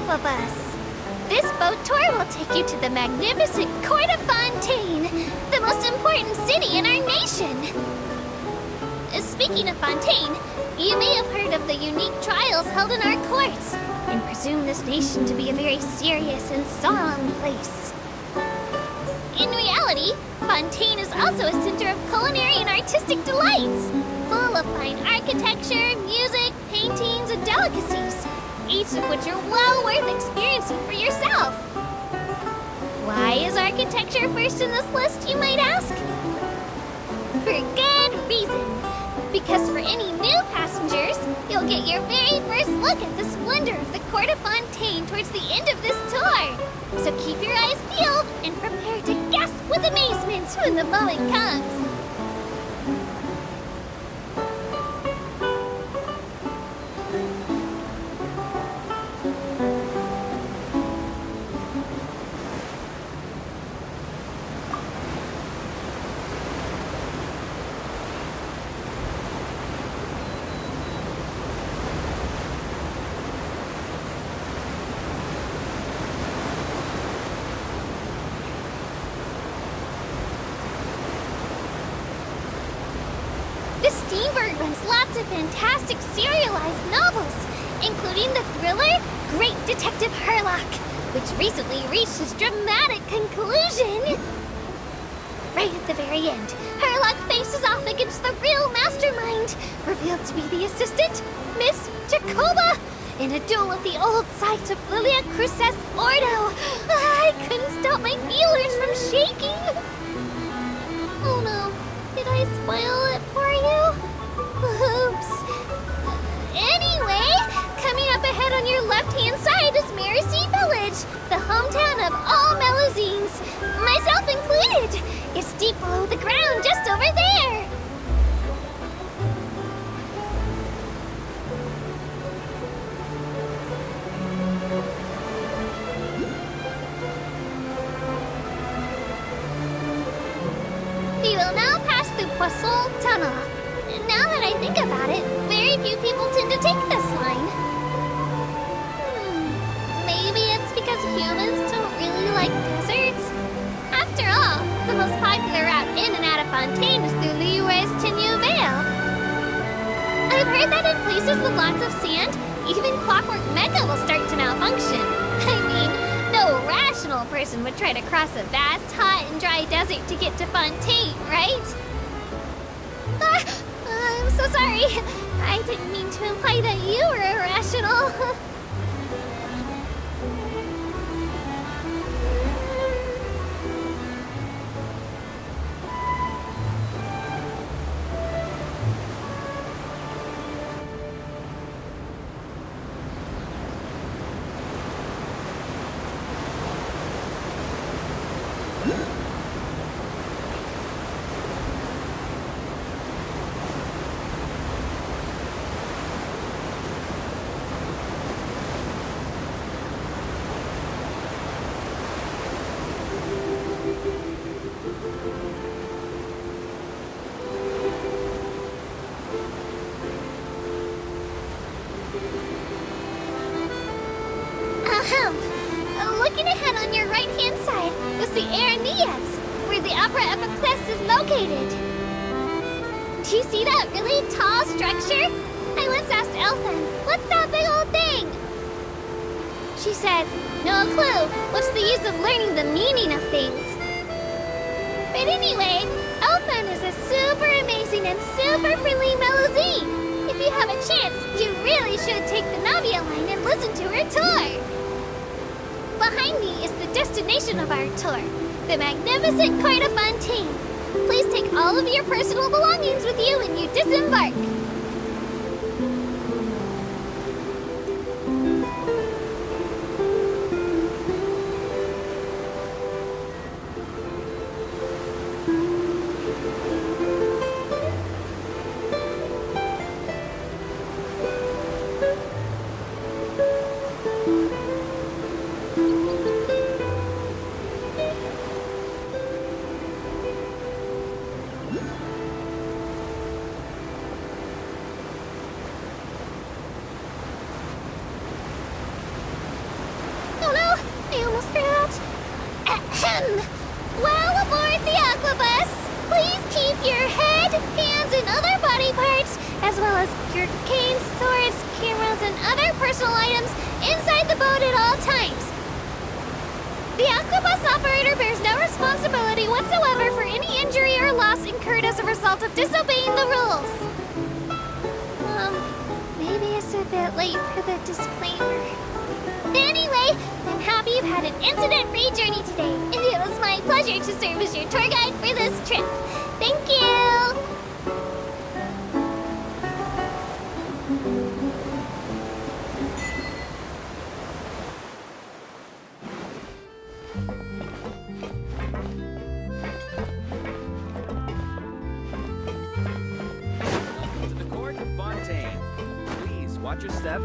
group of us. This boat tour will take you to the magnificent court of Fontaine, the most important city in our nation. Speaking of Fontaine, you may have heard of the unique trials held in our courts, and presume this nation to be a very serious and solemn place. In reality, Fontaine is also a center of culinary and artistic delights, full of fine architecture, music, paintings, and delicacies, each of which are well worth experiencing for yourself. Why is architecture first in this list, you might ask? For good reason. Because for any new passengers, you'll get your very first look at this wonder of the Court of Fontaine towards the end of this tour. So keep your eyes peeled and prepare to gasp with amazement when the moment comes. The Steamboat runs lots of fantastic serialized novels, including the thriller Great Detective Herlock, which recently reached its dramatic conclusion. Right at the very end, Herlock faces off against the real mastermind, revealed to be the assistant, Miss Jacoba, in a duel at the old site of Lilia Cruces Ordo. I couldn't stop my feelers from shaking. Oh no. Did I spoil it for you? Oops. Anyway, coming up ahead on your left-hand side is Mercy Village, the hometown of all Melusines, myself included. It's deep below the ground, just over there. We will now pass through Poisson Tunnel. Now that I think about it, very few people tend to take this line. Maybe it's because humans don't really like deserts? After all, the most popular route in and out of Fontaine is through Liyue's Tenue Vale. I've heard that in places with lots of sand, even Clockwork Mecca will start to malfunction. I mean, no rational person would try to cross a vast, hot, and dry desert to get to Fontaine, right? I'm so sorry. I didn't mean to imply that you were irrational. Looking ahead on your right-hand side was the Aeneas, where the Opera Epiclese is located. Do you see that really tall structure? I once asked Elfin, what's that big old thing? She said, no clue. What's the use of learning the meaning of things? But anyway, Elfin is a super amazing and super friendly Melusine. If you have a chance, you really should take the Navia line and listen to her tour. Behind me is the destination of our tour, the magnificent Court of Fontaine. Please take all of your personal belongings with you when you disembark. hands, and other body parts, as well as your canes, swords, cameras, and other personal items inside the boat at all times. The Aquabus operator bears no responsibility whatsoever for any injury or loss incurred as a result of disobeying the rules. Maybe it's a bit late for the disclaimer. Anyway, I'm happy you've had an incident-free journey today, and it was my pleasure to serve as your tour guide for this trip. Thank you! Welcome to the court of Fontaine. Please watch your step.